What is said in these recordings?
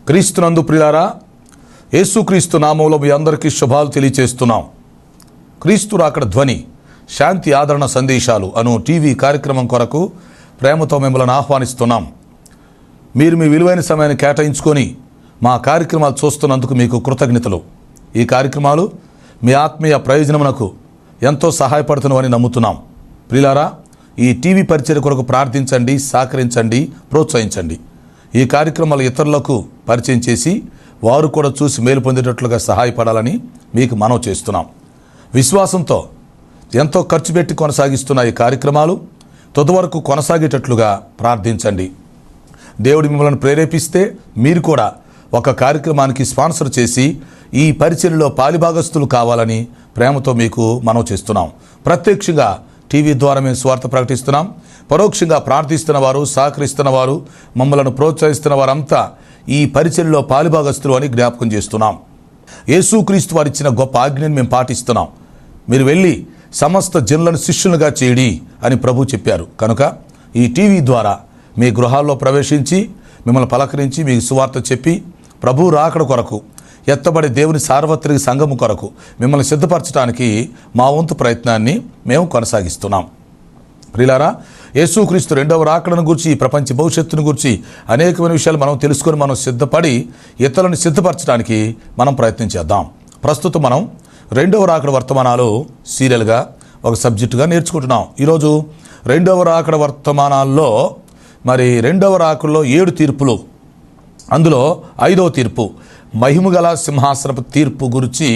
క్రీస్తునందు ప్రియులారా, యేసుక్రీస్తు నామములో మీ అందరికీ శుభాలు తెలియచేస్తున్నాం. క్రీస్తు రాకడ ధ్వని శాంతి ఆదరణ సందేశాలు అను టీవీ కార్యక్రమం కొరకు ప్రేమతో మిమ్మల్ని ఆహ్వానిస్తున్నాం. మీరు మీ విలువైన సమయాన్ని కేటాయించుకొని మా కార్యక్రమాలు చూస్తున్నందుకు మీకు కృతజ్ఞతలు. ఈ కార్యక్రమాలు మీ ఆత్మీయ ప్రయోజనమునకు ఎంతో సహాయపడుతున్నవని నమ్ముతున్నాం. ప్రియులారా, ఈ టీవీ పరిచర్య కొరకు ప్రార్థించండి, సహకరించండి, ప్రోత్సహించండి. ఈ కార్యక్రమాలు ఇతరులకు పరిచయం చేసి వారు కూడా చూసి మేలు పొందేటట్లుగా సహాయపడాలని మీకు మనవి చేస్తున్నాం. విశ్వాసంతో ఎంతో ఖర్చు పెట్టి కొనసాగిస్తున్న ఈ కార్యక్రమాలు తుదవరకు కొనసాగేటట్లుగా ప్రార్థించండి. దేవుడు మిమ్మల్ని ప్రేరేపిస్తే మీరు కూడా ఒక కార్యక్రమానికి స్పాన్సర్ చేసి ఈ పరిచర్యలో పాలిభాగస్తులు కావాలని ప్రేమతో మీకు మనవి చేస్తున్నాం. ప్రత్యక్షంగా టీవీ ద్వారా మేము స్వార్థ ప్రకటిస్తున్నాం. పరోక్షంగా ప్రార్థిస్తున్న వారు, సహకరిస్తున్న వారు, మమ్మలను ప్రోత్సహిస్తున్న వారంతా ఈ పరిచర్యలో పాలిభాగస్తులు అని జ్ఞాపకం చేస్తున్నాం. యేసుక్రీస్తు వారు ఇచ్చిన గొప్ప ఆజ్ఞను మేము పాటిస్తున్నాం. మీరు వెళ్ళి సమస్త జనులను శిష్యులుగా చేయడి అని ప్రభు చెప్పారు. కనుక ఈ టీవీ ద్వారా మీ గృహాల్లో ప్రవేశించి మిమ్మల్ని పలకరించి మీకు సువార్త చెప్పి ప్రభు రాకడ కొరకు ఎత్తబడే దేవుని సార్వత్రిక సంఘము కొరకు మిమ్మల్ని సిద్ధపరచడానికి మా వంతు ప్రయత్నాన్ని మేము కొనసాగిస్తున్నాం. ప్రియులారా, యేసుక్రీస్తు రెండవ రాకడను గురించి, ఈ ప్రపంచ భవిష్యత్తును గురించి అనేకమైన విషయాలు మనం తెలుసుకొని మనం సిద్ధపడి ఇతరులను సిద్ధపరచడానికి మనం ప్రయత్నం చేద్దాం. ప్రస్తుతం మనం రెండవ రాకడ వర్తమానాలు సీరియల్గా ఒక సబ్జెక్టుగా నేర్చుకుంటున్నాం. ఈరోజు రెండవ రాకడ వర్తమానాల్లో రెండవ రాకడలో 7 తీర్పులు, అందులో 5వ తీర్పు మహిమగల సింహాసనపు తీర్పు గురించి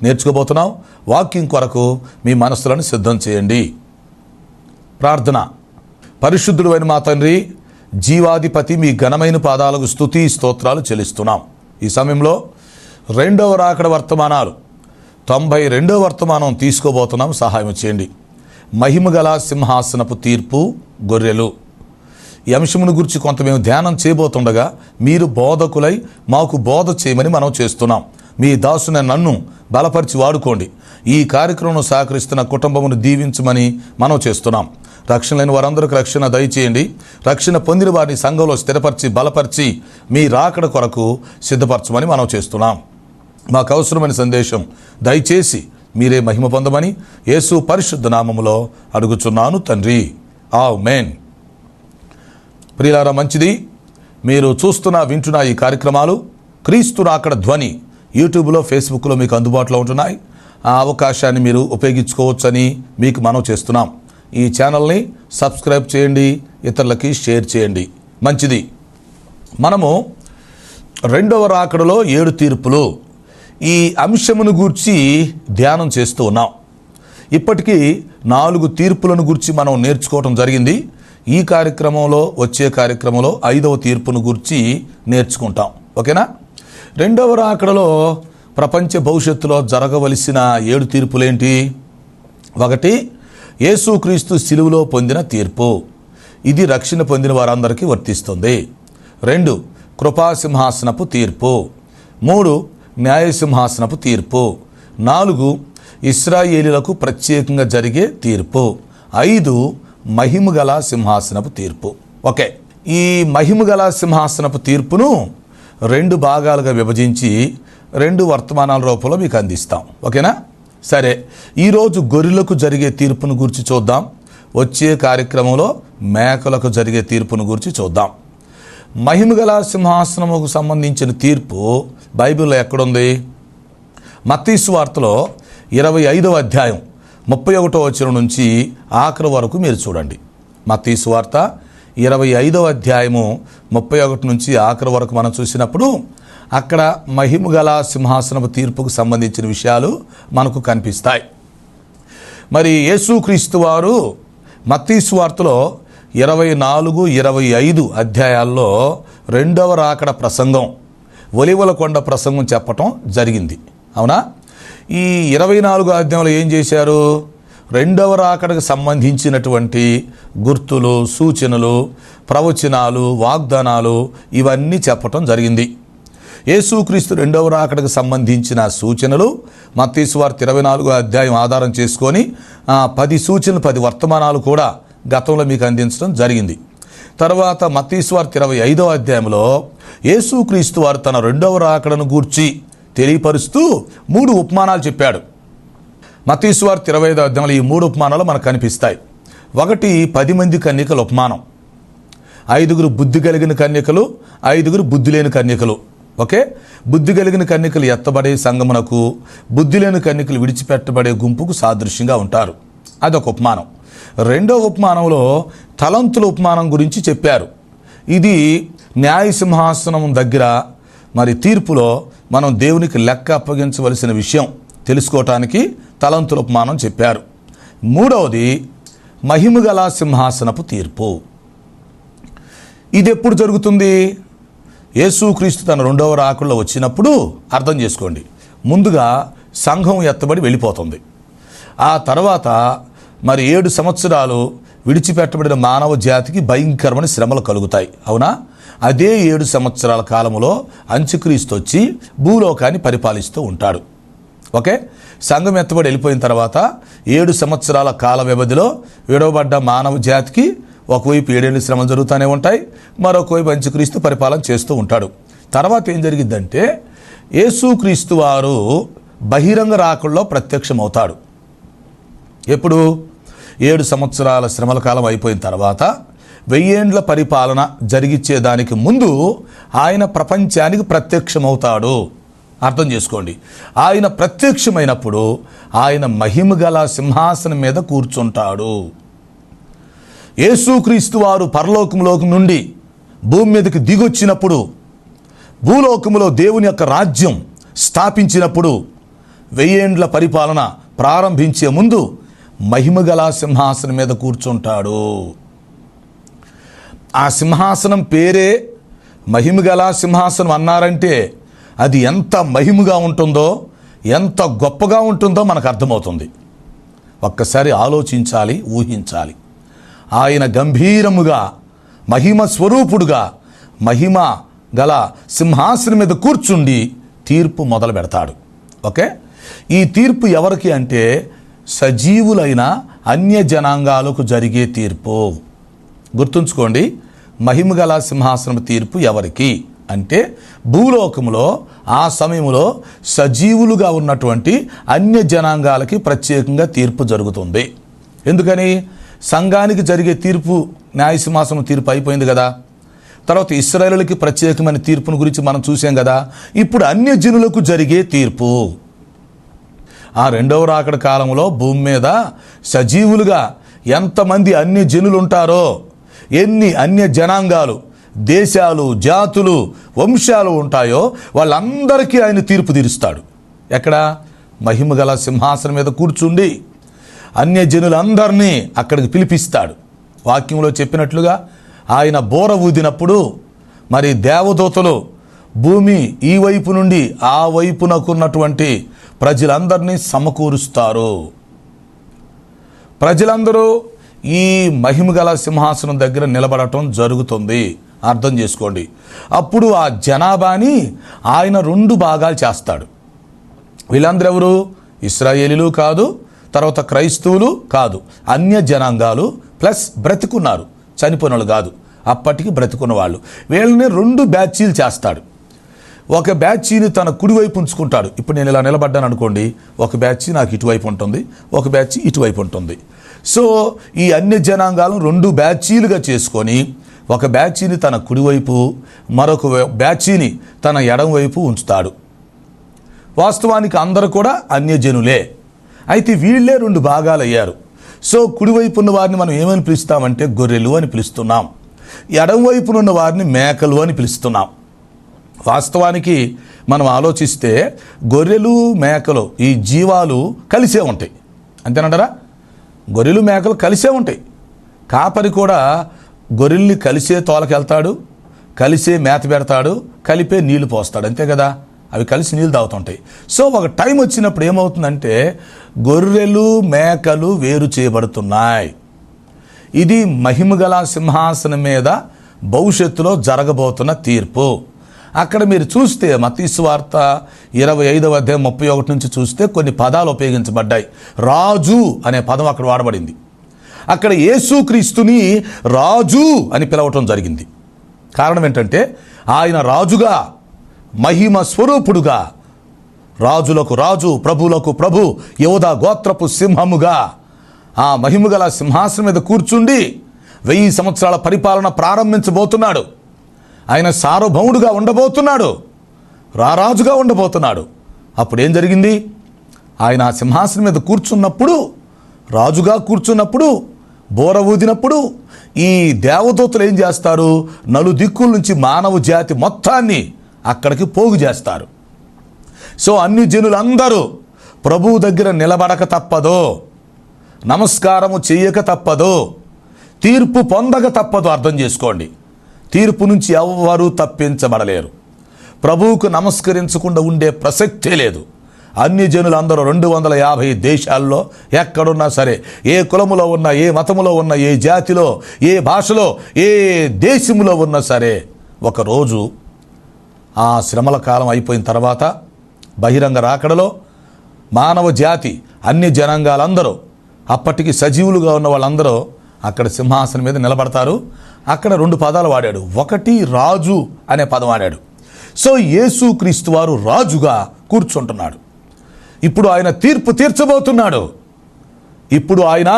నేర్చుకోబోతున్నాం. వాక్యం కొరకు మీ మనస్సులను సిద్ధం చేయండి. ప్రార్థన. పరిశుద్ధుడు అయిన మా తండ్రి, జీవాధిపతి, మీ ఘనమైన పాదాలకు స్తుతి స్తోత్రాలు చెల్లిస్తున్నాం. ఈ సమయంలో రెండవ రాకడ వర్తమానాలు 92వ వర్తమానం తీసుకోబోతున్నాం. సహాయం చేయండి. మహిమగల సింహాసనపు తీర్పు, గొర్రెలు. ఈ అంశమును గురించి కొంత మేము ధ్యానం చేయబోతుండగా మీరు బోధకులై మాకు బోధ చేయమని మనం చేస్తున్నాం. మీ దాసుని నన్ను బలపరిచి వాడుకోండి. ఈ కార్యక్రమం సహకరిస్తున్న కుటుంబమును దీవించమని మనం చేస్తున్నాం. రక్షణ లేని వారందరికీ రక్షణ దయచేయండి. రక్షణ పొందిన వారిని సంఘంలో స్థిరపరిచి బలపరిచి మీ రాకడ కొరకు సిద్ధపరచమని మనం చేస్తున్నాం. మాకు అవసరమైన సందేశం దయచేసి మీరే మహిమ పొందమని యేసు పరిశుద్ధ నామములో అడుగుచున్నాను తండ్రి. ఆమేన్. ప్రియులారా, మంచిది. మీరు వింటున్న ఈ కార్యక్రమాలు క్రీస్తు రాకడ ధ్వని యూట్యూబ్లో, ఫేస్బుక్లో మీకు అందుబాటులో ఉంటున్నాయి. ఆ అవకాశాన్ని మీరు ఉపయోగించుకోవచ్చని మీకు మనవి చేస్తున్నాం. ఈ ఛానల్ని సబ్స్క్రైబ్ చేయండి, ఇతరులకి షేర్ చేయండి. మంచిది. మనము రెండవ రాకడలో 7 తీర్పులు, ఈ అంశమును గూర్చి ధ్యానం చేస్తూ ఉన్నాం. ఇప్పటికీ 4 తీర్పులను గురించి మనం నేర్చుకోవటం జరిగింది. ఈ కార్యక్రమంలో, వచ్చే కార్యక్రమంలో 5వ తీర్పును గురించి నేర్చుకుంటాం. ఓకేనా? రెండవ రాకడలో ప్రపంచ భవిష్యత్తులో జరగవలసిన 7 తీర్పులేంటి? 1, యేసుక్రీస్తు సిలువలో పొందిన తీర్పు. ఇది రక్షణ పొందిన వారందరికీ వర్తిస్తుంది. 2, కృపాసింహాసనపు తీర్పు. 3, న్యాయసింహాసనపు తీర్పు. 4, ఇశ్రాయేలీయులకు ప్రత్యేకంగా జరిగే తీర్పు. 5, మహిమగల సింహాసనపు తీర్పు. ఓకే, ఈ మహిమగల సింహాసనపు తీర్పును 2 భాగాలుగా విభజించి 2 వర్తమానాల రూపంలో మీకు అందిస్తాం. ఓకేనా? సరే, ఈరోజు గొర్రెలకు జరిగే తీర్పును గురించి చూద్దాం. వచ్చే కార్యక్రమంలో మేకలకు జరిగే తీర్పును గురించి చూద్దాం. మహిమగల సింహాసనముకు సంబంధించిన తీర్పు బైబిల్లో ఎక్కడుంది? మత్తయి సువార్తలో 25వ అధ్యాయం 31వ వచనం నుంచి ఆఖరి వరకు మీరు చూడండి. మత్తయి సువార్త 25వ అధ్యాయము 31 నుంచి ఆఖరి వరకు మనం చూసినప్పుడు అక్కడ మహిమగల సింహాసనపు తీర్పుకు సంబంధించిన విషయాలు మనకు కనిపిస్తాయి. యేసుక్రీస్తు వారు మత్తయి సువార్తలో 24, 25 అధ్యాయాల్లో రెండవ రాకడ ప్రసంగం, ఒలీవల కొండ ప్రసంగం చెప్పటం జరిగింది. అవునా? ఈ 24వ అధ్యాయంలో ఏం చేశారు? రెండవ రాకడకు సంబంధించినటువంటి గుర్తులు, సూచనలు, ప్రవచనాలు, వాగ్దానాలు ఇవన్నీ చెప్పటం జరిగింది. యేసుక్రీస్తు రెండవ రాకడకు సంబంధించిన సూచనలు మత్తయి సువార్త 24వ అధ్యాయం ఆధారం చేసుకొని 10 సూచనలు, 10 వర్తమానాలు కూడా గతంలో మీకు అందించడం జరిగింది. తర్వాత మత్తయి సువార్త 25వ అధ్యాయంలో యేసుక్రీస్తు వారు తన రెండవ రాకడను గూర్చి తెలియపరుస్తూ 3 ఉపమానాలు చెప్పాడు. మత్తయి సువార్త 25వ అధ్యాయంలో ఈ 3 ఉపమానాలు మనకు కనిపిస్తాయి. ఒకటి 10 మంది కన్యకల ఉపమానం, 5 బుద్ధి కలిగిన కన్యకలు, 5 బుద్ధి లేని కన్యకలు. ఓకే, బుద్ధి కలిగిన కన్యకలు ఎత్తబడే సంగమునకు, బుద్ధి లేని కన్యకలు విడిచిపెట్టబడే గుంపుకు సాదృశ్యంగా ఉంటారు. అదొక ఉపమానం. రెండవ ఉపమానంలో తలంతుల ఉపమానం గురించి చెప్పారు. ఇది న్యాయ సింహాసనం దగ్గర మరి తీర్పులో మనం దేవునికి లెక్క అప్పగించవలసిన విషయం తెలుసుకోవటానికి తలంతుల ఉపమానం చెప్పారు. మూడవది మహిమగల సింహాసనపు తీర్పు. ఇది ఎప్పుడు జరుగుతుంది? యేసుక్రీస్తు తన రెండవ రాకడలో వచ్చినప్పుడు అర్థం చేసుకోండి. ముందుగా సంఘం ఎత్తబడి వెళ్ళిపోతుంది. ఆ తర్వాత మరి 7 సంవత్సరాలు విడిచిపెట్టబడిన మానవ జాతికి భయంకరమైన శ్రమలు కలుగుతాయి. అవునా? అదే 7 సంవత్సరాల కాలంలో అంత్యక్రీస్తు వచ్చి భూలోకాన్ని పరిపాలిస్తూ ఉంటాడు. ఓకే, సంఘం ఎత్తబడి వెళ్ళిపోయిన తర్వాత 7 సంవత్సరాల కాల వ్యవధిలో విడవబడ్డ మానవ జాతికి ఒకవైపు 7 ఏళ్ళు శ్రమలు జరుగుతూనే ఉంటాయి, మరొకవైపు అంత్యక్రీస్తు పరిపాలన చేస్తూ ఉంటాడు. తర్వాత ఏం జరిగిద్దంటే యేసుక్రీస్తు వారు బహిరంగ రాకడలో ప్రత్యక్షమవుతాడు. ఎప్పుడు? 7 సంవత్సరాల శ్రమల కాలం అయిపోయిన తర్వాత 1000 ఏండ్ల పరిపాలన జరిగిచ్చేదానికి ముందు ఆయన ప్రపంచానికి ప్రత్యక్షమవుతాడు. అర్థం చేసుకోండి. ఆయన ప్రత్యక్షమైనప్పుడు ఆయన మహిమగల సింహాసనం మీద కూర్చుంటాడు. యేసుక్రీస్తు వారు పరలోకంలోకి నుండి భూమి మీదకి దిగొచ్చినప్పుడు, భూలోకములో దేవుని యొక్క రాజ్యం స్థాపించినప్పుడు, 1000 ఏండ్ల పరిపాలన ప్రారంభించే ముందు మహిమగల సింహాసనం మీద కూర్చుంటాడు. ఆ సింహాసనం పేరే మహిమగల సింహాసనం అన్నారంటే అది ఎంత మహిమగా ఉంటుందో, ఎంత గొప్పగా ఉంటుందో మనకు అర్థమవుతుంది. ఒక్కసారి ఆలోచించాలి, ఊహించాలి. ఆయన గంభీరముగా మహిమ స్వరూపుడుగా మహిమ గల సింహాసనం మీద కూర్చుండి తీర్పు మొదలు పెడతాడు. ఓకే, ఈ తీర్పు ఎవరికి అంటే సజీవులైన అన్య జనాంగాలకు జరిగే తీర్పు. గుర్తుంచుకోండి, మహిమగల సింహాసనం తీర్పు ఎవరికి అంటే భూలోకంలో ఆ సమయంలో సజీవులుగా ఉన్నటువంటి అన్య జనాంగాలకి ప్రత్యేకంగా తీర్పు జరుగుతుంది. ఎందుకని? సంఘానికి జరిగే తీర్పు, న్యాయసింహాసనం తీర్పు అయిపోయింది కదా. తర్వాత ఇశ్రాయేలులకి ప్రత్యేకమైన తీర్పును గురించి మనం చూసాం కదా. ఇప్పుడు అన్య జనులకు జరిగే తీర్పు. ఆ రెండవ రాకడ కాలంలో భూమి మీద సజీవులుగా ఎంతమంది అన్య జనులు ఉంటారో, ఎన్ని అన్య జనాంగాలు, దేశాలు, జాతులు, వంశాలు ఉంటాయో వాళ్ళందరికీ ఆయన తీర్పు తీరుస్తాడు. ఎక్కడ? మహిమగల సింహాసనం మీద కూర్చుండి అన్య జనులందరినీ అక్కడికి పిలిపిస్తాడు. వాక్యంలో చెప్పినట్లుగా ఆయన బోర ఊదినప్పుడు మరి దేవదూతలు భూమి ఈ వైపు నుండి ఆ వైపునకున్నటువంటి ప్రజలందరినీ సమకూరుస్తారు. ప్రజలందరూ ఈ మహిమగల సింహాసనం దగ్గర నిలబడటం జరుగుతుంది. అర్థం చేసుకోండి. అప్పుడు ఆ జనాభాని ఆయన 2 భాగాలు చేస్తాడు. వీళ్ళందరూ ఎవరు? ఇశ్రాయేలీలు కాదు, తర్వాత క్రైస్తవులు కాదు, అన్య జనాంగాలు ప్లస్ బ్రతికున్నారు, చనిపోయిన వాళ్ళు కాదు, అప్పటికి బ్రతికున్న వాళ్ళు. వీళ్ళని 2 బ్యాచీలు చేస్తాడు. ఒక బ్యాచీని తన కుడివైపు ఉంచుకుంటాడు. ఇప్పుడు నేను ఇలా నిలబడ్డాను అనుకోండి, ఒక బ్యాచ్ నాకు ఇటువైపు ఉంటుంది, ఒక బ్యాచ్ ఇటువైపు ఉంటుంది. సో ఈ అన్య జనాంగాలను 2 బ్యాచీలుగా చేసుకొని ఒక బ్యాచీని తన కుడివైపు, మరొక బ్యాచీని తన ఎడమవైపు ఉంచుతాడు. వాస్తవానికి అందరూ కూడా అన్యజనులే. అయితే వీళ్ళే 2 భాగాలు అయ్యారు. సో కుడివైపు ఉన్న వారిని మనం ఏమని పిలుస్తామంటే గొర్రెలు అని పిలుస్తున్నాం, ఎడమవైపున ఉన్న వారిని మేకలు అని పిలుస్తున్నాం. వాస్తవానికి మనం ఆలోచిస్తే గొర్రెలు, మేకలు ఈ జీవాలు కలిసే ఉంటాయి. అంతేనంటారా? గొర్రెలు, మేకలు కలిసే ఉంటాయి. కాపరి కూడా గొర్రెల్ని కలిసే తోలకెళ్తాడు, కలిసే మేత పెడతాడు, కలిపే నీళ్లు పోస్తాడు. అంతే కదా, అవి కలిసి నీళ్ళు తాగుతుంటాయి. సో ఒక టైం వచ్చినప్పుడు ఏమవుతుందంటే గొర్రెలు, మేకలు వేరు చేయబడుతున్నాయి. ఇది మహిమగల సింహాసనం మీద భవిష్యత్తులో జరగబోతున్న తీర్పు. అక్కడ మీరు చూస్తే మత్తయి సువార్త 25వ అధ్యాయం 31 నుంచి చూస్తే కొన్ని పదాలు ఉపయోగించబడ్డాయి. రాజు అనే పదం అక్కడ వాడబడింది. అక్కడ యేసుక్రీస్తుని రాజు అని పిలవటం జరిగింది. కారణం ఏంటంటే ఆయన రాజుగా, మహిమ స్వరూపుడుగా, రాజులకు రాజు, ప్రభువులకు ప్రభు, యోధా గోత్రపు సింహముగా ఆ మహిమగల సింహాసనం మీద కూర్చుండి 1000 సంవత్సరాల పరిపాలన ప్రారంభించబోతున్నాడు. ఆయన సార్వభౌముడుగా ఉండబోతున్నాడు, రారాజుగా ఉండబోతున్నాడు. అప్పుడు ఏం జరిగింది? ఆయన ఆ సింహాసనం మీద కూర్చున్నప్పుడు, రాజుగా కూర్చున్నప్పుడు, బోర ఊదినప్పుడు ఈ దేవదూతలు ఏం చేస్తారు? నలుదిక్కుల నుంచి మానవ జాతి మొత్తాన్ని అక్కడికి పోగు చేస్తారు. సో అన్ని జనులందరూ ప్రభువు దగ్గర నిలబడక తప్పదో, నమస్కారము చెయ్యక తప్పదో, తీర్పు పొందక తప్పదు. అర్థం చేసుకోండి, తీర్పు నుంచి ఎవ్వరూ తప్పించబడలేరు. ప్రభువుకు నమస్కరించకుండా ఉండే ప్రసక్తే లేదు. అన్ని జనులందరూ 250 దేశాల్లో ఎక్కడున్నా సరే, ఏ కులములో ఉన్నా, ఏ మతములో ఉన్నా, ఏ జాతిలో, ఏ భాషలో, ఏ దేశములో ఉన్నా సరే, ఒకరోజు ఆ శ్రమల కాలం అయిపోయిన తర్వాత బహిరంగ రాకడలో మానవ జాతి, అన్ని జనాంగాలందరూ, అప్పటికి సజీవులుగా ఉన్న వాళ్ళందరూ అక్కడ సింహాసనం మీద నిలబడతారు. అక్కడ 2 పదాలు వాడాడు. ఒకటి రాజు అనే పదం వాడాడు. సో యేసుక్రీస్తు వారు రాజుగా కూర్చుంటున్నాడు. ఇప్పుడు ఆయన తీర్పు తీర్చబోతున్నాడు. ఇప్పుడు ఆయన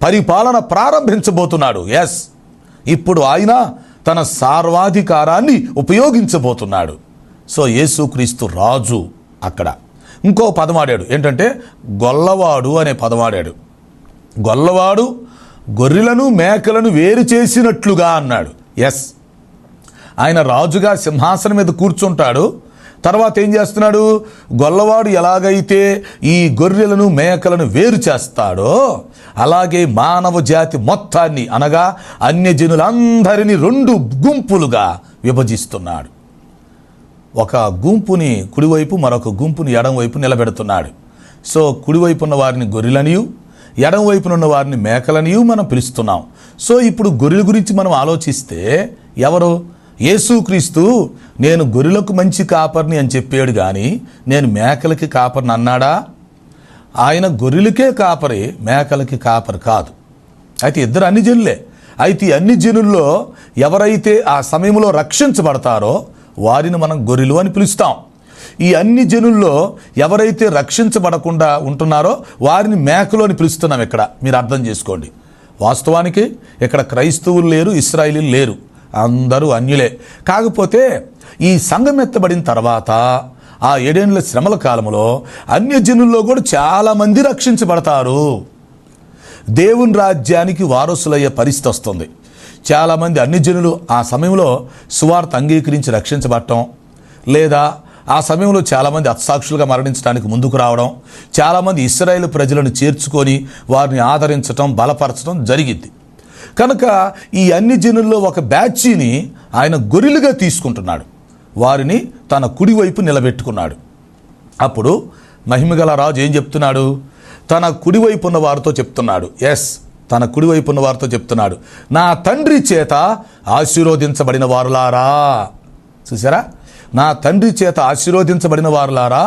పరిపాలన ప్రారంభించబోతున్నాడు. ఎస్, ఇప్పుడు ఆయన తన సార్వాధికారాన్ని ఉపయోగించబోతున్నాడు. సో యేసుక్రీస్తు రాజు. అక్కడ ఇంకో పదం వాడాడు. ఏంటంటే గొల్లవాడు అనే పదం వాడాడు. గొల్లవాడు గొర్రెలను మేకలను వేరు చేసినట్లుగా అన్నాడు. ఎస్, ఆయన రాజుగా సింహాసనం మీద కూర్చుంటాడు. తర్వాత ఏం చేస్తున్నాడు? గొల్లవాడు ఎలాగైతే ఈ గొర్రెలను మేకలను వేరు చేస్తాడో అలాగే మానవ జాతి మొత్తాన్ని, అనగా అన్యజనులందరినీ 2 గుంపులుగా విభజిస్తున్నాడు. ఒక గుంపుని కుడివైపు, మరొక గుంపుని ఎడమవైపు నిలబెడుతున్నాడు. సో కుడివైపు ఉన్న వారిని గొర్రెలనియు, ఎడమవైపున ఉన్న వారిని మేకలనియు మనం పిలుస్తున్నాం. సో ఇప్పుడు గొర్రెల గురించి మనం ఆలోచిస్తే ఎవరు? యేసుక్రీస్తు నేను గొర్రెలకు మంచి కాపర్ని అని చెప్పాడు, కానీ నేను మేకలకి కాపర్ని అన్నాడా? ఆయన గొర్రెలకే కాపరి, మేకలకి కాపరి కాదు. అయితే ఇద్దరు అన్ని జనులే. అయితే ఈ అన్ని జనుల్లో ఎవరైతే ఆ సమయంలో రక్షించబడతారో వారిని మనం గొర్రెలు అని పిలుస్తాం. ఈ అన్ని జనుల్లో ఎవరైతే రక్షించబడకుండా ఉంటున్నారో వారిని మేకలు అని పిలుస్తున్నాం. ఇక్కడ మీరు అర్థం చేసుకోండి. వాస్తవానికి ఇక్కడ క్రైస్తవులు లేరు, ఇశ్రాయేలీలు లేరు, అందరూ అన్యులే. కాకపోతే ఈ సంఘం ఎత్తబడిన తర్వాత ఆ 7 ఏళ్ల శ్రమల కాలంలో అన్యజనుల్లో కూడా చాలామంది రక్షించబడతారు. దేవుని రాజ్యానికి వారసులయ్యే పరిస్థితి వస్తుంది. చాలామంది అన్యజనులు ఆ సమయంలో సువార్త అంగీకరించి రక్షించబడటం, లేదా ఆ సమయంలో చాలామంది హతసాక్షులుగా మరణించడానికి ముందుకు రావడం, చాలామంది ఇశ్రాయేలు ప్రజలను చేర్చుకొని వారిని ఆదరించడం, బలపరచడం జరిగింది. కనుక ఈ అన్ని జనుల్లో ఒక బ్యాచ్ని ఆయన గొర్రెలుగా తీసుకుంటున్నాడు. వారిని తన కుడివైపు నిలబెట్టుకున్నాడు. అప్పుడు మహిమగల రాజు ఏం చెప్తున్నాడు? తన కుడివైపు ఉన్న వారితో చెప్తున్నాడు. ఎస్, తన కుడివైపు ఉన్న వారితో చెప్తున్నాడు, నా తండ్రి చేత ఆశీర్వదించబడిన వారులారా. చూసారా? నా తండ్రి చేత ఆశీర్వదించబడిన వారులారా,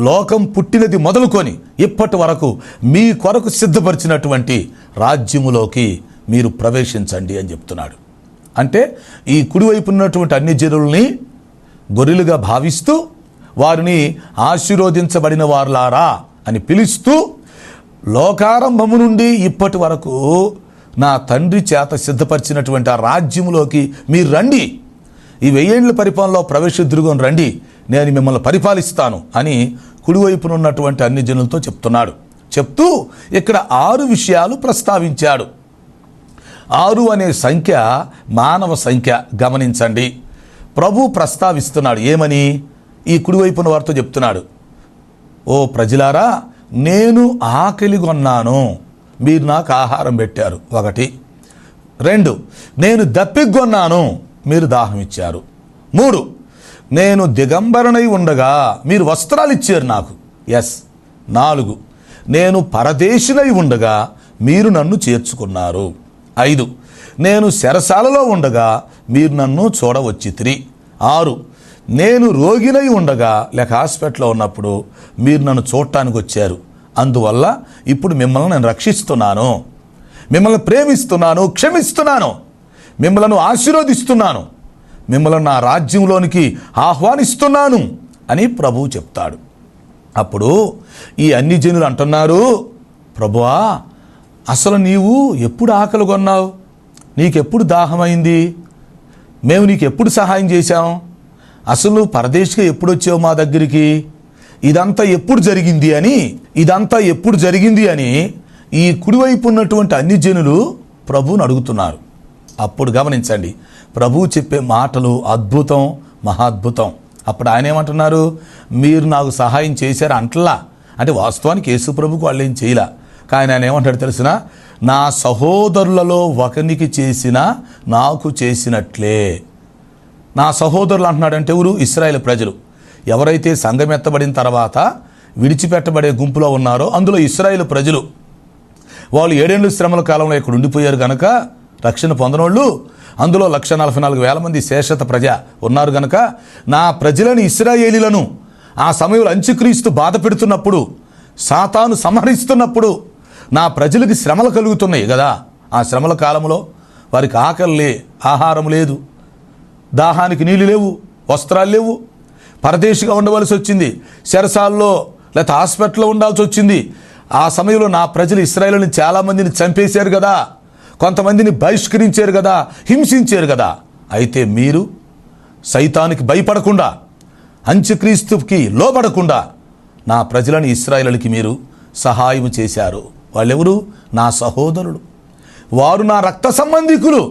లోకం పుట్టినది మొదలుకొని ఇప్పటి వరకు మీ కొరకు సిద్ధపరిచినటువంటి రాజ్యములోకి మీరు ప్రవేశించండి అని చెప్తున్నాడు. అంటే ఈ కుడివైపు ఉన్నటువంటి అన్ని జనుల్ని గొర్రెలుగా భావిస్తూ వారిని ఆశీర్వదించబడిన వారులారా అని పిలుస్తూ, లోకారంభము నుండి ఇప్పటి వరకు నా తండ్రి చేత సిద్ధపరిచినటువంటి ఆ రాజ్యములోకి మీరు రండి, ఈ 1000 ఏళ్ల పరిపాలనలో ప్రవేశిద్దురుగొని రండి, నేను మిమ్మల్ని పరిపాలిస్తాను అని కుడివైపున ఉన్నటువంటి అన్ని జనులతో చెప్తున్నాడు. చెప్తూ ఇక్కడ 6 విషయాలు ప్రస్తావించాడు. 6 అనే సంఖ్య మానవ సంఖ్య. గమనించండి, ప్రభు ప్రస్తావిస్తున్నాడు. ఏమని? ఈ కుడివైపున వారితో చెప్తున్నాడు, ఓ ప్రజలారా, నేను ఆకలిగొన్నాను, మీరు నాకు ఆహారం పెట్టారు. 1. 2, నేను దప్పిగొన్నాను, మీరు దాహం ఇచ్చారు. 3, నేను దిగంబరనై ఉండగా మీరు వస్త్రాలు ఇచ్చారు నాకు. ఎస్. 4, నేను పరదేశినై ఉండగా మీరు నన్ను చేర్చుకున్నారు. 5, నేను చెరసాలలో ఉండగా మీరు నన్ను చూడవచ్చితిరి. 6, నేను రోగినై ఉండగా లేక హాస్పిటల్లో ఉన్నప్పుడు మీరు నన్ను చూడటానికి వచ్చారు. అందువల్ల ఇప్పుడు మిమ్మల్ని నేను రక్షిస్తున్నాను, మిమ్మల్ని ప్రేమిస్తున్నాను, క్షమిస్తున్నాను, మిమ్మల్ని ఆశీర్వదిస్తున్నాను, మిమ్మల్ని నా రాజ్యంలోనికి ఆహ్వానిస్తున్నాను అని ప్రభువు చెప్తాడు. అప్పుడు ఈ అన్ని జనులు అంటున్నారు, ప్రభువా, అసలు నీవు ఎప్పుడు ఆకలి కొన్నావు? నీకెప్పుడు దాహమైంది? మేము నీకు ఎప్పుడు సహాయం చేశాం? అసలు నువ్వు పరదేశిగా ఎప్పుడు వచ్చావు మా దగ్గరికి? ఇదంతా ఎప్పుడు జరిగింది అని ఈ కుడివైపు ఉన్నటువంటి అన్ని జనులు ప్రభువుని అడుగుతున్నారు. అప్పుడు గమనించండి, ప్రభువు చెప్పే మాటలు అద్భుతం, మహాద్భుతం. అప్పుడు ఆయన ఏమంటున్నారు? మీరు నాకు సహాయం చేశారు అంటలా. అంటే వాస్తవానికి యేసు ప్రభుకు వాళ్ళు ఏం చేయలే. కానీ ఆయన ఏమంటాడు తెలిసిన, నా సహోదరులలో ఒకనికి చేసిన నాకు చేసినట్లే. నా సహోదరులు అంటున్నాడంటే ఎవరు? ఇశ్రాయేలు ప్రజలు. ఎవరైతే సంఘం ఎత్తబడిన తర్వాత విడిచిపెట్టబడే గుంపులో ఉన్నారో అందులో ఇశ్రాయేలు ప్రజలు. వాళ్ళు 7 ఏళ్ళు శ్రమల కాలంలో ఇక్కడ ఉండిపోయారు కనుక రక్షణ పొందనోళ్ళు అందులో 144,000 మంది శేషత ప్రజ ఉన్నారు కనుక నా ప్రజలను, ఇశ్రాయేలీలను ఆ సమయంలో అంత్యక్రీస్తు బాధ పెడుతున్నప్పుడు, సాతాను సంహరిస్తున్నప్పుడు నా ప్రజలకి శ్రమలు కలుగుతున్నాయి కదా. ఆ శ్రమల కాలంలో వారికి ఆకలి, ఆహారం లేదు, దాహానికి నీళ్ళు లేవు, వస్త్రాలు లేవు, పరదేశిగా ఉండవలసి వచ్చింది, చెరసాల్లో లేకపోతే హాస్పిటల్లో ఉండాల్సి వచ్చింది. ఆ సమయంలో నా ప్రజలు ఇశ్రాయేలుని చాలామందిని చంపేశారు కదా, కొంతమందిని బహిష్కరించారు కదా, హింసించారు కదా. అయితే మీరు సైతానికి భయపడకుండా, అంత్యక్రీస్తుకి లోబడకుండా నా ప్రజలను, ఇశ్రాయేలుకి మీరు సహాయం చేశారు. వాళ్ళెవరు? నా సహోదరులు. వారు నా రక్త సంబంధికులు.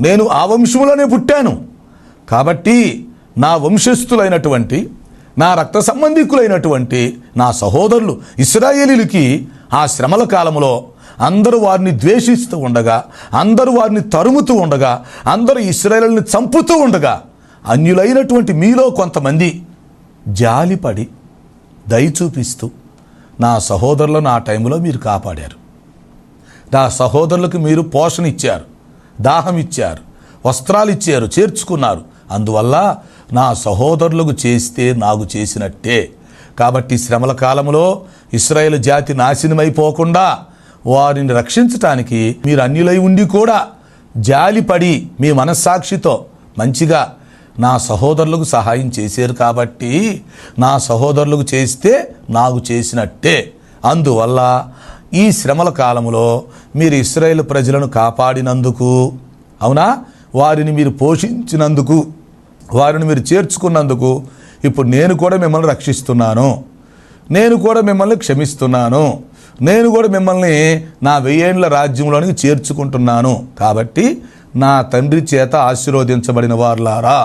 నేను ఆ వంశంలోనే పుట్టాను కాబట్టి నా వంశస్థులైనటువంటి, నా రక్త సంబంధికులైనటువంటి నా సహోదరులు ఇశ్రాయేలీలకి ఆ శ్రమల కాలంలో అందరూ వారిని ద్వేషిస్తూ ఉండగా, అందరూ వారిని తరుముతూ ఉండగా, అందరూ ఇశ్రాయేలుని చంపుతూ ఉండగా అన్యులైనటువంటి మీలో కొంతమంది జాలిపడి దయ చూపిస్తూ నా సహోదరులను ఆ టైంలో మీరు కాపాడారు. నా సహోదరులకు మీరు పోషణ ఇచ్చారు, దాహం ఇచ్చారు, వస్త్రాలు ఇచ్చారు, చేర్చుకున్నారు. అందువల్ల నా సహోదరులకు చేస్తే నాకు చేసినట్టే. కాబట్టి శ్రమల కాలంలో ఇశ్రాయేలు జాతి నాశనమైపోకుండా వారిని రక్షించటానికి మీరు అన్యులై ఉండి కూడా జాలిపడి మీ మనస్సాక్షితో మంచిగా నా సహోదరులకు సహాయం చేశారు. కాబట్టి నా సహోదరులకు చేస్తే నాకు చేసినట్టే. అందువల్ల ఈ శ్రమల కాలంలో మీరు ఇశ్రాయేలు ప్రజలను కాపాడినందుకు, అవునా, వారిని మీరు పోషించినందుకు, వారిని మీరు చేర్చుకున్నందుకు ఇప్పుడు నేను కూడా మిమ్మల్ని రక్షిస్తున్నాను, నేను కూడా మిమ్మల్ని క్షమిస్తున్నాను, నేను కూడా మిమ్మల్ని నా 1000 ఏండ్ల రాజ్యంలోనికి చేర్చుకుంటున్నాను. కాబట్టి నా తండ్రి చేత ఆశీర్వదించబడిన వారులారా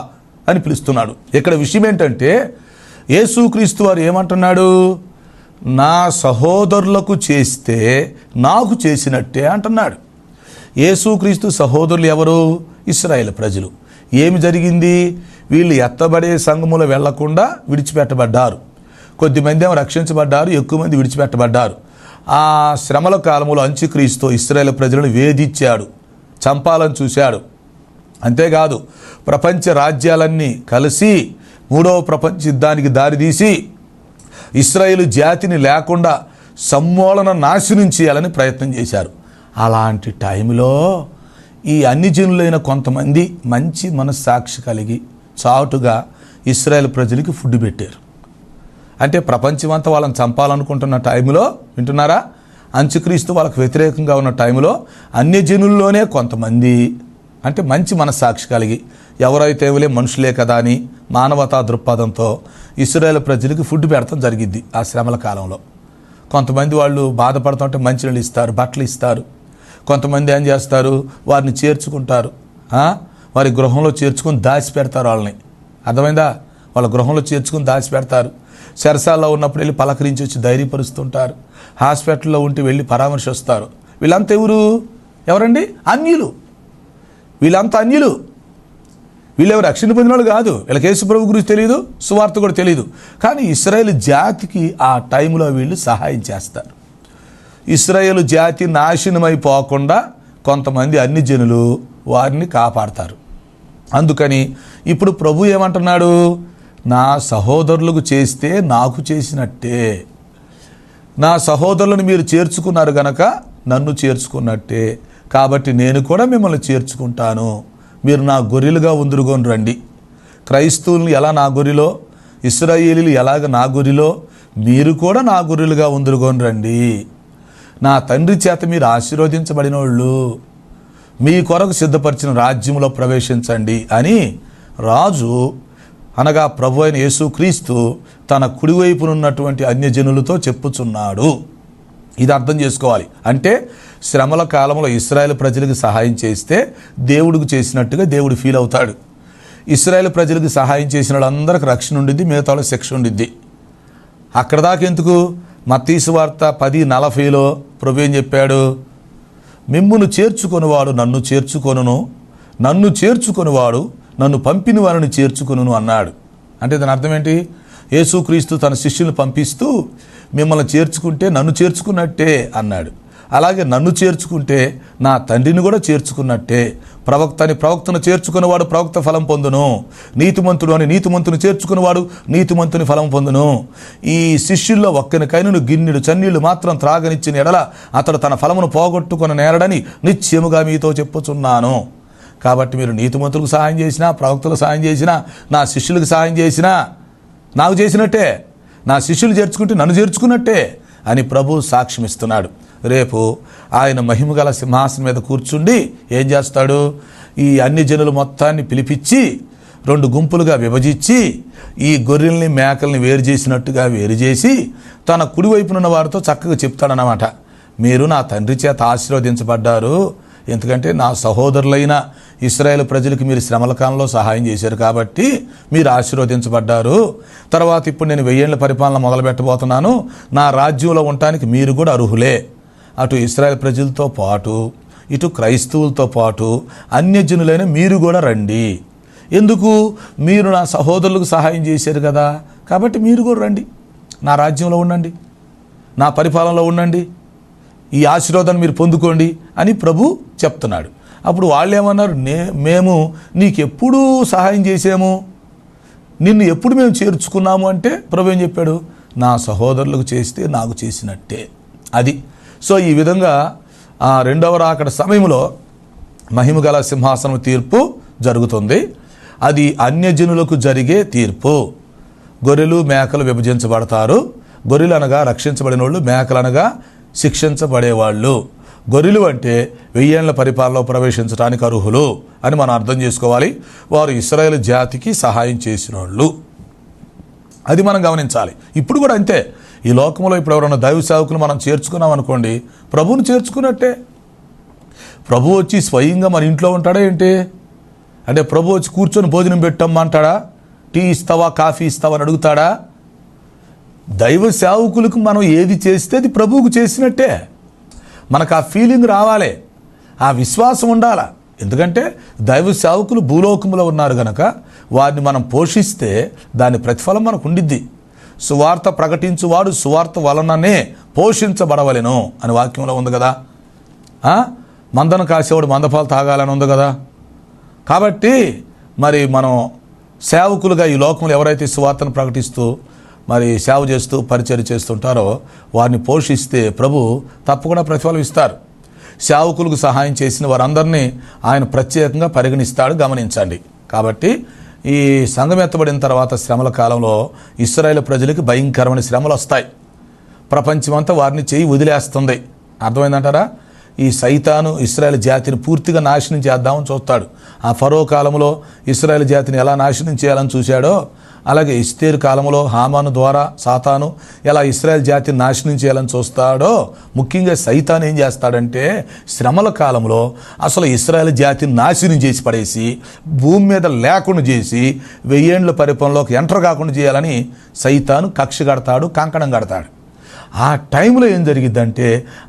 అని పిలుస్తున్నాడు. ఇక్కడ విషయం ఏంటంటే యేసుక్రీస్తు వారు ఏమంటున్నాడు? నా సహోదరులకు చేస్తే నాకు చేసినట్టే అంటున్నాడు. యేసుక్రీస్తు సహోదరులు ఎవరు? ఇశ్రాయేలు ప్రజలు. ఏమి జరిగింది? వీళ్ళు ఎత్తబడే సంఘములో వెళ్లకుండా విడిచిపెట్టబడ్డారు. కొద్దిమంది ఏమో రక్షించబడ్డారు, ఎక్కువ మంది విడిచిపెట్టబడ్డారు. ఆ శ్రమల కాలంలో అంత్యక్రీస్తు ఇశ్రాయేలు ప్రజలను వేధించాడు, చంపాలని చూశాడు. అంతేకాదు ప్రపంచ రాజ్యాలన్నీ కలిసి 3వ ప్రపంచ యుద్ధానికి దారితీసి ఇశ్రాయేలు జాతిని లేకుండా సమూలన నాశనం చేయాలని ప్రయత్నం చేశారు. అలాంటి టైంలో ఈ అన్ని జనులైన కొంతమంది మంచి మనస్సాక్షి కలిగి చాటుగా ఇశ్రాయేలు ప్రజలకి ఫుడ్ పెట్టారు. అంటే ప్రపంచమంతా వాళ్ళని చంపాలనుకుంటున్న టైంలో, వింటున్నారా, అంత్యక్రీస్తు వాళ్ళకు వ్యతిరేకంగా ఉన్న టైంలో అన్య జనుల్లోనే కొంతమంది అంటే మంచి మనస్సాక్షి కలిగి, ఎవరైతే మనుషులే కదా అని మానవతా దృక్పథంతో ఇశ్రాయేలు ప్రజలకి ఫుడ్ పెడతాం జరిగిద్ది. ఆ శ్రమల కాలంలో కొంతమంది వాళ్ళు బాధపడుతుంటే మంచినీళ్ళు ఇస్తారు, బట్టలు ఇస్తారు. కొంతమంది ఏం చేస్తారు? వారిని చేర్చుకుంటారు, వారి గృహంలో చేర్చుకొని దాచి పెడతారు. వాళ్ళని, అర్థమైందా? వాళ్ళ గృహంలో చేర్చుకొని దాచి పెడతారు. చెరసాల్లో ఉన్నప్పుడు వెళ్ళి పలకరించి వచ్చి ధైర్యపరుస్తుంటారు. హాస్పిటల్లో ఉంటే వెళ్ళి పరామర్శిస్తారు. వీళ్ళంతా ఎవరండి? అన్యులు. వీళ్ళంతా అన్యులు. వీళ్ళెవరు రక్షణ పొందిన వాళ్ళు కాదు. వీళ్ళకి యేసు ప్రభు గురించి తెలియదు, సువార్త కూడా తెలియదు. కానీ ఇశ్రాయేలు జాతికి ఆ టైంలో వీళ్ళు సహాయం చేస్తారు. ఇశ్రాయేలు జాతి నాశనమైపోకుండా కొంతమంది అన్ని జనులు వారిని కాపాడతారు. అందుకని ఇప్పుడు ప్రభు ఏమంటున్నాడు? నా సహోదరులకు చేస్తే నాకు చేసినట్టే. నా సహోదరులను మీరు చేర్చుకున్నారు గనక నన్ను చేర్చుకున్నట్టే. కాబట్టి నేను కూడా మిమ్మల్ని చేర్చుకుంటాను. మీరు నా గొర్రెలుగా ఉందురుగొని రండి. క్రైస్తవులను ఎలా నా గొర్రెలో, ఇశ్రాయేలీలు ఎలాగ నా గొర్రెలో, మీరు కూడా నా గొర్రెలుగా ఉందురుగొని రండి. నా తండ్రి చేత మీరు ఆశీర్వదించబడిన వాళ్ళు, మీ కొరకు సిద్ధపరిచిన రాజ్యంలో ప్రవేశించండి అని రాజు అనగా ప్రభు అయిన యేసుక్రీస్తు తన కుడివైపునున్నటువంటి అన్యజనులతో చెప్పుచున్నాడు. ఇది అర్థం చేసుకోవాలి. అంటే శ్రమల కాలంలో ఇశ్రాయేలు ప్రజలకు సహాయం చేస్తే దేవుడికి చేసినట్టుగా దేవుడు ఫీల్ అవుతాడు. ఇశ్రాయేలు ప్రజలకు సహాయం చేసిన వాళ్ళందరికీ రక్షణ ఉండిద్ది, మిగతా వాళ్ళకి శిక్ష ఉండిద్ది. అక్కడ దాకా ఎందుకు? మత్తయి సువార్త 10:40లో ప్రభు ఏం చెప్పాడు? మిమ్మును చేర్చుకొనివాడు నన్ను చేర్చుకొనును, నన్ను చేర్చుకొనివాడు నన్ను పంపిన వారిని చేర్చుకొనును అన్నాడు. అంటే దాని అర్థం ఏంటి? యేసుక్రీస్తు తన శిష్యులను పంపిస్తూ మిమ్మల్ని చేర్చుకుంటే నన్ను చేర్చుకున్నట్టే అన్నాడు. అలాగే నన్ను చేర్చుకుంటే నా తండ్రిని కూడా చేర్చుకున్నట్టే. ప్రవక్తను చేర్చుకునేవాడు ప్రవక్త ఫలం పొందును, నీతిమంతుడు అని నీతిమంతుని చేర్చుకునేవాడు నీతిమంతుని ఫలం పొందును. ఈ శిష్యుల్లో ఒక్కనికైనను గిన్నెడు చన్నీళ్లు మాత్రం త్రాగనిచ్చిన ఎడల అతడు తన ఫలమును పోగొట్టుకుని నేరడని నిశ్చయముగా మీతో చెప్పుచున్నాను. కాబట్టి మీరు నీతిమంతులకు సహాయం చేసినా, ప్రవక్తలకు సహాయం చేసినా, నా శిష్యులకు సహాయం చేసినా నాకు చేసినట్టే. నా శిష్యులు చేర్చుకుంటే నన్ను చేర్చుకున్నట్టే అని ప్రభు సాక్ష్యం ఇస్తున్నాడు. రేపు ఆయన మహిమగల సింహాసనం మీద కూర్చుండి ఏం చేస్తాడు? ఈ అన్ని జనులు మొత్తాన్ని పిలిపించి 2 గుంపులుగా విభజించి ఈ గొర్రెల్ని మేకల్ని వేరు చేసినట్టుగా వేరు చేసి తన కుడివైపునున్న వారితో చక్కగా చెప్తాడన్నమాట. మీరు నా తండ్రి చేత ఆశీర్వదించబడ్డారు, ఎందుకంటే నా సహోదరులైన ఇశ్రాయేలు ప్రజలకు మీరు శ్రమల కాలంలో సహాయం చేశారు కాబట్టి మీరు ఆశీర్వదించబడ్డారు. తర్వాత ఇప్పుడు నేను 1000 ఏళ్ల పరిపాలన మొదలు పెట్టబోతున్నాను, నా రాజ్యంలో ఉండటానికి మీరు కూడా అర్హులే. అటు ఇశ్రాయేలు ప్రజలతో పాటు ఇటు క్రైస్తవులతో పాటు అన్యజనులైన మీరు కూడా రండి. ఎందుకు? మీరు నా సహోదరులకు సహాయం చేశారు కదా, కాబట్టి మీరు కూడా రండి, నా రాజ్యంలో ఉండండి, నా పరిపాలనలో ఉండండి, ఈ ఆశీర్వాదాన్ని మీరు పొందుకోండి అని ప్రభు చెప్తున్నాడు. అప్పుడు వాళ్ళు ఏమన్నారు? మేము నీకు ఎప్పుడు సహాయం చేసాము, నిన్ను ఎప్పుడు మేము చేర్చుకున్నాము అంటే ప్రభు ఏం చెప్పాడు? నా సహోదరులకు చేస్తే నాకు చేసినట్టే. అది. సో ఈ విధంగా 2వ రాకడ సమయంలో మహిమగల సింహాసనం తీర్పు జరుగుతుంది. అది అన్యజనులకు జరిగే తీర్పు. గొర్రెలు మేకలు విభజించబడతారు. గొర్రెలు అనగా రక్షించబడిన వాళ్ళు, మేకలు అనగా శిక్షించబడేవాళ్ళు. గొర్రెలు అంటే 1000 ఏళ్ల పరిపాలనలో ప్రవేశించడానికి అర్హులు అని మనం అర్థం చేసుకోవాలి. వారు ఇశ్రాయేలు జాతికి సహాయం చేసిన వాళ్ళు, అది మనం గమనించాలి. ఇప్పుడు కూడా అంతే. ఈ లోకంలో ఇప్పుడు ఎవరైనా దైవ సేవకులు మనం చేర్చుకున్నాం అనుకోండి, ప్రభువుని చేర్చుకున్నట్టే. ప్రభు వచ్చి స్వయంగా మన ఇంట్లో ఉంటాడా ఏంటి? అంటే ప్రభు వచ్చి కూర్చొని భోజనం పెట్టమ్మంటాడా? టీ ఇస్తావా, కాఫీ ఇస్తావా అని అడుగుతాడా? దైవ సేవకులకు మనం ఏది చేస్తే అది ప్రభువుకు చేసినట్టే. మనకు ఆ ఫీలింగ్ రావాలి, ఆ విశ్వాసం ఉండాలి. ఎందుకంటే దైవ సేవకులు భూలోకంలో ఉన్నారు కనుక వారిని మనం పోషిస్తే దాని ప్రతిఫలం మనకు ఉండిద్ది. సువార్త ప్రకటించువాడు సువార్త వలననే పోషించబడవలెను అని వాక్యంలో ఉంది కదా. మందను కాసేవాడు మందపాలు తాగాలని ఉంది కదా. కాబట్టి మరి మనం సేవకులుగా ఈ లోకంలో ఎవరైతే సువార్తను ప్రకటిస్తూ మరి సేవ చేస్తూ పరిచర్య చేస్తుంటారో వారిని పోషిస్తే ప్రభు తప్పకుండా ప్రతిఫలం ఇస్తారు. సేవకులకు సహాయం చేసిన వారందరినీ ఆయన ప్రత్యేకంగా పరిగణిస్తాడు, గమనించండి. కాబట్టి ఈ సంఘం ఎత్తబడిన తర్వాత శ్రమల కాలంలో ఇశ్రాయేలు ప్రజలకు భయంకరమైన శ్రమలు వస్తాయి. ప్రపంచమంతా వారిని చేయి వదిలేస్తుంది. అర్థమైందంటారా? ఈ సైతాను ఇశ్రాయేలు జాతిని పూర్తిగా నాశనం చేద్దామని చూస్తాడు. ఆ ఫరో కాలంలో ఇశ్రాయేలు జాతిని ఎలా నాశనం చేయాలని చూశాడో, అలాగే ఎస్తేరు కాలంలో హామాను ద్వారా సాతాను ఎలా ఇశ్రాయేల్ జాతిని నాశనం చేయాలని చూస్తాడో, ముఖ్యంగా సైతాను ఏం చేస్తాడంటే శ్రమల కాలంలో అసలు ఇశ్రాయేల్ జాతిని నాశనం చేసి పడేసి భూమి మీద లేకుండా చేసి 1000 ఏళ్ల పరిపాలనలోకి ఎంటర్ కాకుండా చేయాలని సైతాను కక్ష కడతాడు, కంకణం కడతాడు. ఆ టైంలో ఏం జరిగిద్దంటే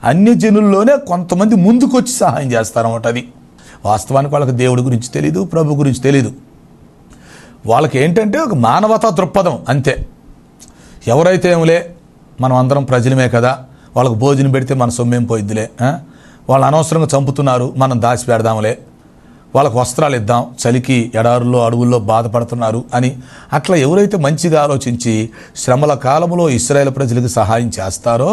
అన్యజనుల్లోనే కొంతమంది ముందుకు వచ్చి సహాయం చేస్తారన్నమాట. అది వాస్తవానికి వాళ్ళకి దేవుడి గురించి తెలీదు, ప్రభు గురించి తెలీదు. వాళ్ళకి ఏంటంటే ఒక మానవతా దృక్పథం అంతే. ఎవరైతే ఏమిలే, మనం అందరం ప్రజలమే కదా, వాళ్ళకు భోజనం పెడితే మన సొమ్మేం పోయిద్దిలే, వాళ్ళు అనవసరంగా చంపుతున్నారు, మనం దాచి పెడదాంలే, వాళ్ళకు వస్త్రాలు ఇద్దాం, చలికి ఎడారుల్లో అడవుల్లో బాధపడుతున్నారు అని అట్లా ఎవరైతే మంచిగా ఆలోచించి శ్రమల కాలంలో ఇశ్రాయేలు ప్రజలకు సహాయం చేస్తారో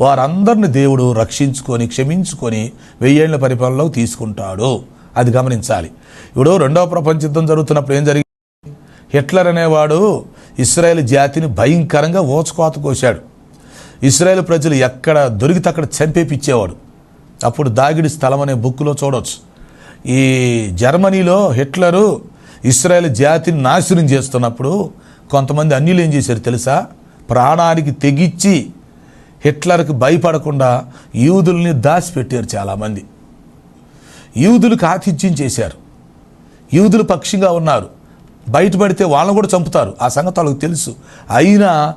వారందరిని దేవుడు రక్షించుకొని క్షమించుకొని 1000 ఏళ్ల పరిపాలనలోకి తీసుకుంటాడు అది గమనించాలి. ఇప్పుడు రెండవ ప్రపంచ యుద్ధం జరుగుతున్నప్పుడు ఏం జరిగింది? హిట్లర్ అనేవాడు ఇశ్రాయేల్ జాతిని భయంకరంగా ఓచుకోత కోశాడు. ఇశ్రాయేల్ ప్రజలు ఎక్కడ దొరికితే అక్కడ చంపేపిచ్చేవాడు. అప్పుడు దాగిడి స్థలం అనే బుక్లో చూడవచ్చు. ఈ జర్మనీలో హిట్లరు ఇశ్రాయేల్ జాతిని నాశనం చేస్తున్నప్పుడు కొంతమంది అన్యులు ఏం చేశారు తెలుసా? ప్రాణానికి తెగించి హిట్లర్కి భయపడకుండా యూదుల్ని దాచిపెట్టారు. చాలామంది యూదులకు ఆతిథ్యం చేశారు. యూదులు పక్షంగా ఉన్నారు. బయటపడితే వాళ్ళని కూడా చంపుతారు. ఆ సంగతి వాళ్ళకి తెలుసు. అయినా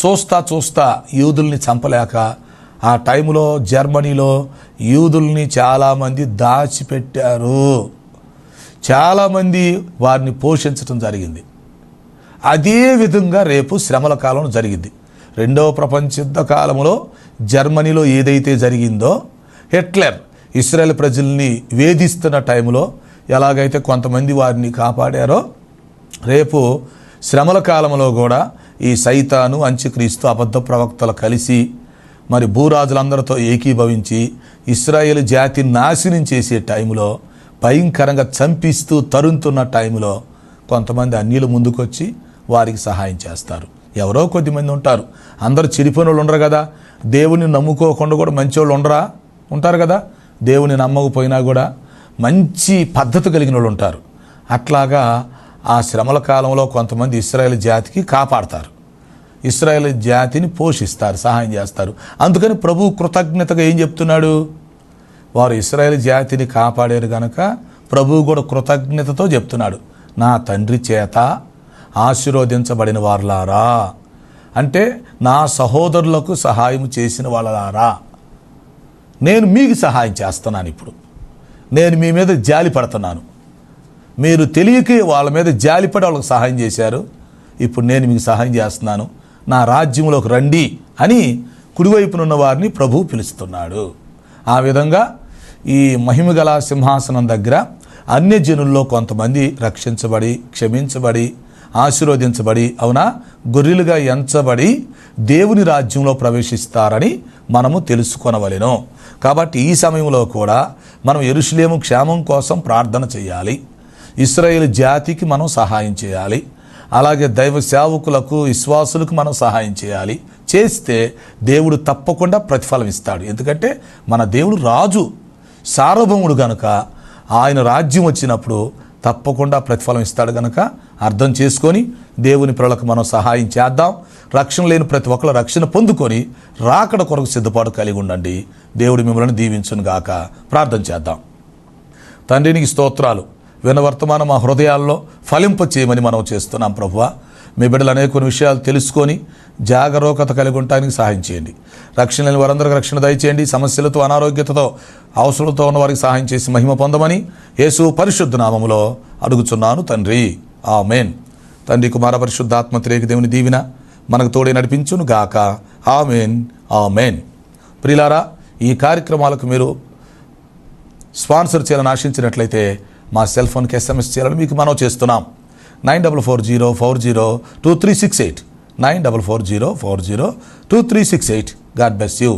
చూస్తా యూదుల్ని చంపలేక ఆ టైంలో జర్మనీలో యూదుల్ని చాలామంది దాచిపెట్టారు. చాలామంది వారిని పోషించడం జరిగింది. అదే విధంగా రేపు శ్రమల కాలం జరిగింది. రెండవ ప్రపంచ యుద్ధ కాలంలో జర్మనీలో ఏదైతే జరిగిందో, హిట్లర్ ఇశ్రాయేల్ ప్రజల్ని వేధిస్తున్న టైంలో ఎలాగైతే కొంతమంది వారిని కాపాడారో, రేపు శ్రమల కాలంలో కూడా ఈ సైతాను, అంత్యక్రీస్తు, అబద్ధ ప్రవక్తలు కలిసి మరి భూరాజులందరితో ఏకీభవించి ఇశ్రాయేల్ జాతిని నాశనం చేసే టైంలో, భయంకరంగా చంపిస్తూ తరుముతున్న టైంలో కొంతమంది అన్యులు ముందుకొచ్చి వారికి సహాయం చేస్తారు. ఎవరో కొద్దిమంది ఉంటారు. అందరూ చెడిపోయిన వాళ్ళు ఉండరు కదా. దేవుని నమ్ముకోకుండా కూడా మంచి వాళ్ళు ఉంటారు కదా. దేవుని నమ్మకపోయినా కూడా మంచి పద్ధతి కలిగిన వాళ్ళు ఉంటారు. అట్లాగా ఆ శ్రమల కాలంలో కొంతమంది ఇశ్రాయేల్ జాతికి కాపాడతారు. ఇశ్రాయేల్ జాతిని పోషిస్తారు, సహాయం చేస్తారు. అందుకని ప్రభు కృతజ్ఞతగా ఏం చెప్తున్నాడు? వారు ఇశ్రాయేల్ జాతిని కాపాడారు కనుక ప్రభువు కూడా కృతజ్ఞతతో చెప్తున్నాడు, నా తండ్రి చేత ఆశీర్వదించబడిన వారులారా, అంటే నా సహోదరులకు సహాయం చేసిన వాళ్ళలారా, నేను మీకు సహాయం చేస్తున్నాను. ఇప్పుడు నేను మీ మీద జాలి పడుతున్నాను. మీరు తెలియకే వాళ్ళ మీద జాలిపడి వాళ్ళకి సహాయం చేశారు. ఇప్పుడు నేను మీకు సహాయం చేస్తున్నాను. నా రాజ్యంలోకి రండి అని కుడివైపునున్న వారిని ప్రభువు పిలుస్తున్నాడు. ఆ విధంగా ఈ మహిమగల సింహాసనం దగ్గర అన్యజనుల్లో కొంతమంది రక్షించబడి, క్షమించబడి, ఆశీర్వదించబడి, అవునా, గొర్రెలుగా ఎంచబడి దేవుని రాజ్యంలో ప్రవేశిస్తారని మనము తెలుసుకొనవలెను. కాబట్టి ఈ సమయంలో కూడా మనం యెరూషలేము క్షేమం కోసం ప్రార్థన చేయాలి. ఇశ్రాయేలు జాతికి మనం సహాయం చేయాలి. అలాగే దైవ సేవకులకు, విశ్వాసులకు మనం సహాయం చేయాలి. చేస్తే దేవుడు తప్పకుండా ప్రతిఫలం ఇస్తాడు. ఎందుకంటే మన దేవుడు రాజు, సార్వభౌముడు గనుక ఆయన రాజ్యం వచ్చినప్పుడు తప్పకుండా ప్రతిఫలం ఇస్తాడు. గనుక అర్థం చేసుకొని దేవుని పిల్లలకు మనం సహాయం చేద్దాం. రక్షణ లేని ప్రతి ఒక్కరు రక్షణ పొందుకొని రాకడ కొరకు సిద్ధపాటు కలిగి ఉండండి. దేవుడు మిమ్మల్ని దీవించును గాక. ప్రార్థన చేద్దాం. తండ్రి, నీకు స్తోత్రాలు. వినవర్తమానం మా హృదయాల్లో ఫలింప చేయమని మనం చేస్తున్నాం. ప్రభువా, మీ బిడ్డలు అనేక కొన్ని విషయాలు తెలుసుకొని జాగరూకత కలిగి ఉండటానికి సహాయం చేయండి. రక్షణ లేని వారందరికీ రక్షణ దయచేయండి. సమస్యలతో, అనారోగ్యతతో, అవసరంతో ఉన్న వారికి సహాయం చేసి మహిమ పొందమని యేసు పరిశుద్ధ నామములో అడుగుచున్నాను తండ్రి. ఆమేన్. తండ్రి, కుమార పరిశుద్ధాత్మ త్రియేక దేవుని దీవెన మనకు తోడే నడిపించును గాక. ఆమేన్, ఆమేన్. ప్రియులారా, ఈ కార్యక్రమాలకు మీరు స్పాన్సర్ చేయాలని ఆశించినట్లయితే మా సెల్ ఫోన్కి SMS చేయాలని మీకు మనం చేస్తున్నాం. 9440402368 9440402368. God bless you.